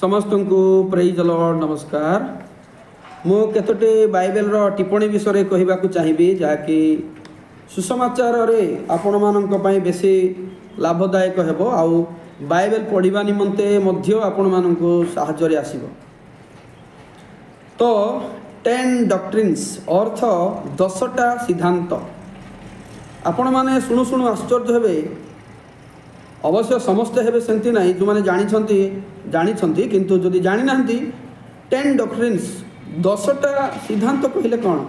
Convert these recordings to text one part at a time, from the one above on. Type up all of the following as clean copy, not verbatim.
समस्त को praise Lord नमस्कार। मु केतोटी बाइबल रो टिप्पणी विषय कहवा चाहिए जहाँकि सुसमाचार रे आपण मानक पई बेसी लाभदायक हेबो आउ बाइबल पढ़िबा निमंते मध्य आपण मानक साहाय्य आसीबो। तो 10 डॉक्ट्रिन्स अर्थ 10टा सिद्धांत आपण माने शुणु शुणु आश्चर्य हेबे। अवश्य समस्ते हेबे सेंती नहीं जो मैंने जानी किंतु जदि जानी ना 10 डॉक्ट्रिन्स 10टा सिद्धांत कहले कौन।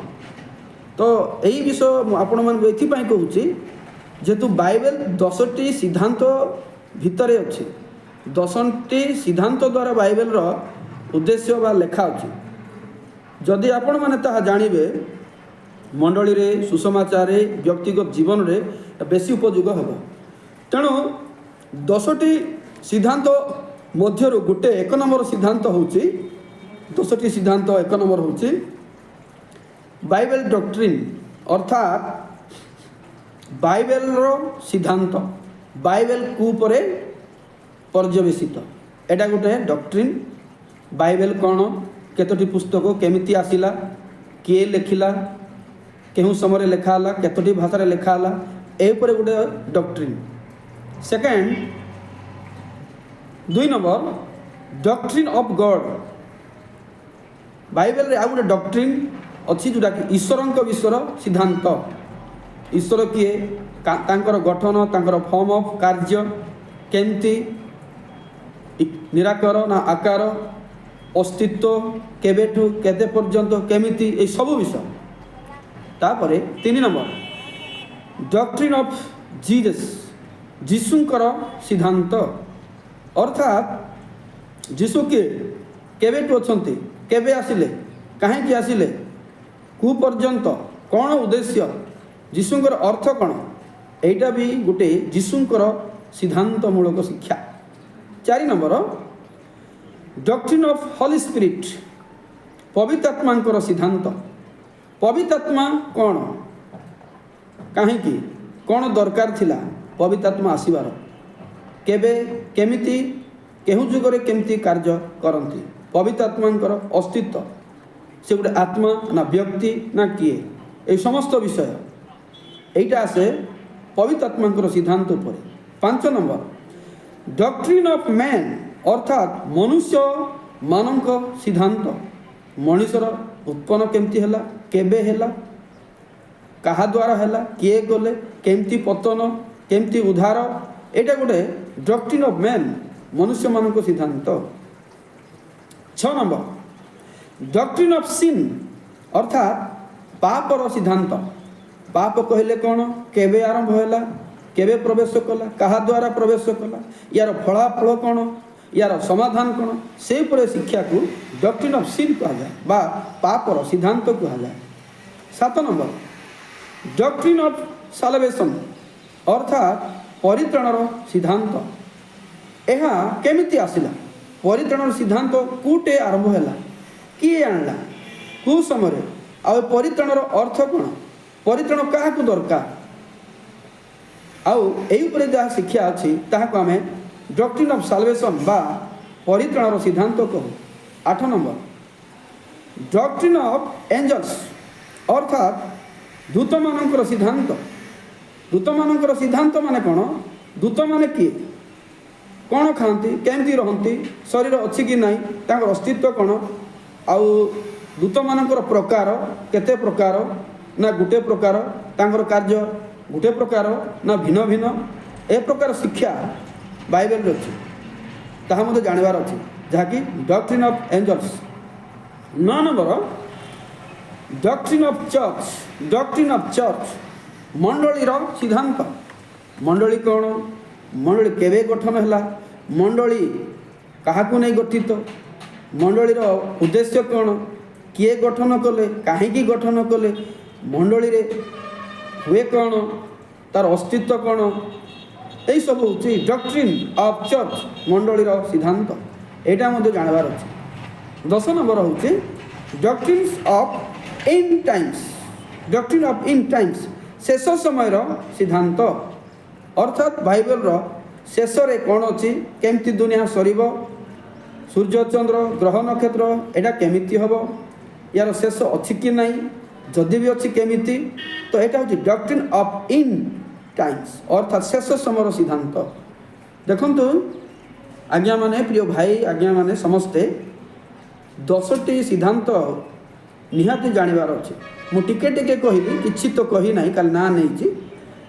तो यही विषय आपण मान एथिपाई कहूची जेतु बाइबल 10टी सिद्धांत भितर अच्छी 10टी सिद्धांत द्वारा बाइबल रो उद्देश्य बा लेखा अच्छी। जदि आपण माने ताहा जानिबे मंडली रे सुसमाचार रे व्यक्तिगत जीवन रे बेसी उपयोग हेबो। तेणु 10टी सिद्धांत मध्य गोटे 1 नंबर सिद्धांत होची 10टी सिद्धांत 1 नंबर होची बाइबल डॉक्ट्रिन अर्थात बाइबल रो सिद्धांत बाइबल को परे पर्यवेसित एटा गोटे डॉक्ट्रिन। बाइबल कौन केतोटी पुस्तक केमिति आसिला किए लिखिला केहू समय लेखाला केतोटी भाषा लेखाला ए परे गोटे doctrine. Second 2 number doctrine of God Bible रे आ गोटे डॉक्ट्रिन अच्छी जोटा कि ईश्वर विषय सिद्धांत। ईश्वर किए तांकर गठन तांकर फॉर्म ऑफ कार्य केमती निराकार ना आकार अस्तित्व केबेठू केते पर्यंत केमिति ए सब विषय। तापरे 3 नंबर डॉक्ट्रिन ऑफ जीसस जीशुंकर सिद्धांत अर्थात जीशु के केबेठू अछंती केबे आसिले काहेकि आसिले कु पर्यंत कौन उद्देश्य जीशुंकर अर्थ कौन एटा भी गोटे जीशुंकर सिद्धांत मूलक शिक्षा। 4 number doctrine of Holi spirit पवित्र आत्मा सिद्धांत। पवित्र आत्मा कौन काहेकि कौन दरकार थिला पवित्र आत्मा आसीबार केबे केमिति केहू जुगरे केमिति कार्य करती पवित्र आत्मा अस्तित्व से गोटे आत्मा ना व्यक्ति ना किए ये समस्त विषय एटा आसे पवित्र आत्मा सिद्धांत उपर। 5 नंबर डॉक्ट्रिन ऑफ मैन अर्थात मनुष्य मानक सिद्धांत मनुष्यर उत्पन्न केमती हैला केबे हैला कहा द्वारा हैला किए गले केमती पतन केमती उद्धार एटा गोटे डॉक्ट्रिन ऑफ मैन मनुष्य मानक सिद्धांत। 6 नंबर डॉक्ट्रिन ऑफ सिन अर्थात पापर सिद्धांत। पाप कहले कौन केबे आरंभ हैला केबे प्रवेश कला कहा द्वारा प्रवेश कला यार फलाफल कौन यार समाधान कौन से पर शिक्षा को डॉक्ट्रिन ऑफ सिन कहा जाए बा पापर सिद्धांत कहा जाए। 7 नंबर डॉक्ट्रिन ऑफ साल्वेशन अर्थात परित्राणर सिद्धांत। यह केमिति आसिला परित्राणर सिद्धांत कूटे आरंभ हैला किए आणला कु समय आ परित्राणर अर्थ कौन परित्राण क्या दरकार आउ एई उपरे जहाँ शिक्षा अच्छी ताहाको आमे डॉक्ट्रिन ऑफ साल्वेशन बा परित्राणर सिद्धांत कहू। 8 नंबर डॉक्ट्रिन ऑफ एंजल्स अर्थात दूत मानकर सिद्धांत। दूत मानकर सिद्धांत माने कौन दूत माने किए कौन खाती केमती रहती शरीर अच्छी कि नहीं तांकर अस्तित्व कौन आउ दूत मानकर प्रकार केते प्रकार ना गुटे प्रकार तांकर कार्य गुटे प्रकार ना भिन्न भिन्न ए प्रकार शिक्षा बाइबल अच्छी ताहा मते जानबार अच्छी जहाँकि doctrine of angels. 9 number doctrine of church doctrine of church मंडलीर सिद्धांत। मंडली कौन मंडली केबे गठन हैला मंडली काहाकू नहीं गठित मंडलीर उद्देश्य कौन किए गठन कले काहेकि गठन कले मंडली रे हुए कौन तार अस्तित्व कौन यही सब हूँ डॉक्ट्रिन ऑफ चर्च मंडलीर सिद्धांत एटा मध्य जानबार अच्छी। 10 नंबर हूँ doctrines of and times doctrine of and times शेष समय सिद्धांत अर्थात बाइबल शेष रे कौन अच्छी केमती दुनिया सर ସୂର୍ଯ୍ୟ ଚନ୍ଦ୍ର ଗ୍ରହ ନକ୍ଷତ୍ର ଏଇଟା କେମିତି ହେବ, ୟାର ଶେଷ ଅଛି କି ନାହିଁ, ଯଦି ବି ଅଛି କେମିତି। ତ ଏଇଟା ହେଉଛି ଡକ୍ଟ୍ରିନ୍ ଅଫ୍ ଇନ୍ ଟାଇମ୍ସ, ଅର୍ଥାତ୍ ଶେଷ ସମୟର ସିଦ୍ଧାନ୍ତ। ଦେଖନ୍ତୁ ଆଜ୍ଞାମାନେ, ପ୍ରିୟ ଭାଇ ଆଜ୍ଞାମାନେ ସମସ୍ତେ 10ଟି ସିଦ୍ଧାନ୍ତ ନିହାତି ଜାଣିବାର ଅଛି। ମୁଁ ଟିକେ ଟିକେ କହିଲି, କିଛି ତ କହି ନାହିଁ, କାଲି ନାଁ ନେଇଛି।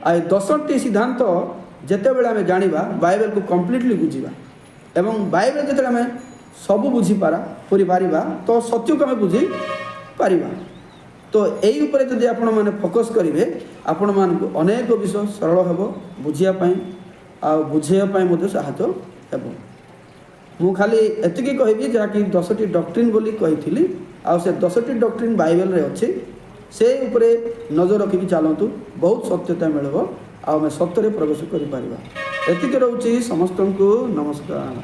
ଆଉ ଏ 10ଟି ସିଦ୍ଧାନ୍ତ ଯେତେବେଳେ ଆମେ ଜାଣିବା, ବାଇବେଲକୁ କମ୍ପ୍ଲିଟଲି ବୁଝିବା, ଏବଂ ବାଇବେଲ ଯେତେବେଳେ ଆମେ ସବୁ ବୁଝିପାରିବା ତ ସତ୍ୟକୁ ଆମେ ବୁଝିପାରିବା। ତ ଏଇ ଉପରେ ଯଦି ଆପଣମାନେ ଫୋକସ୍ କରିବେ, ଆପଣମାନଙ୍କୁ ଅନେକ ବିଷୟ ସରଳ ହେବ ବୁଝିବା ପାଇଁ, ଆଉ ବୁଝେଇବା ପାଇଁ ମଧ୍ୟ ସାହାଯ୍ୟ ହେବ। ମୁଁ ଖାଲି ଏତିକି କହିବି ଯାହାକି 10ଟି ଡକ୍ଟ୍ରିନ୍ ବୋଲି କହିଥିଲି, ଆଉ ସେ 10ଟି ଡକ୍ଟ୍ରିନ୍ ବାଇବେଲରେ ଅଛି, ସେ ଉପରେ ନଜର ରଖିକି ଚାଲନ୍ତୁ, ବହୁତ ସତ୍ୟତା ମିଳିବ, ଆଉ ଆମେ ସତ୍ୟରେ ପ୍ରବେଶ କରିପାରିବା। ଏତିକି ରହୁଛି। ସମସ୍ତଙ୍କୁ ନମସ୍କାର।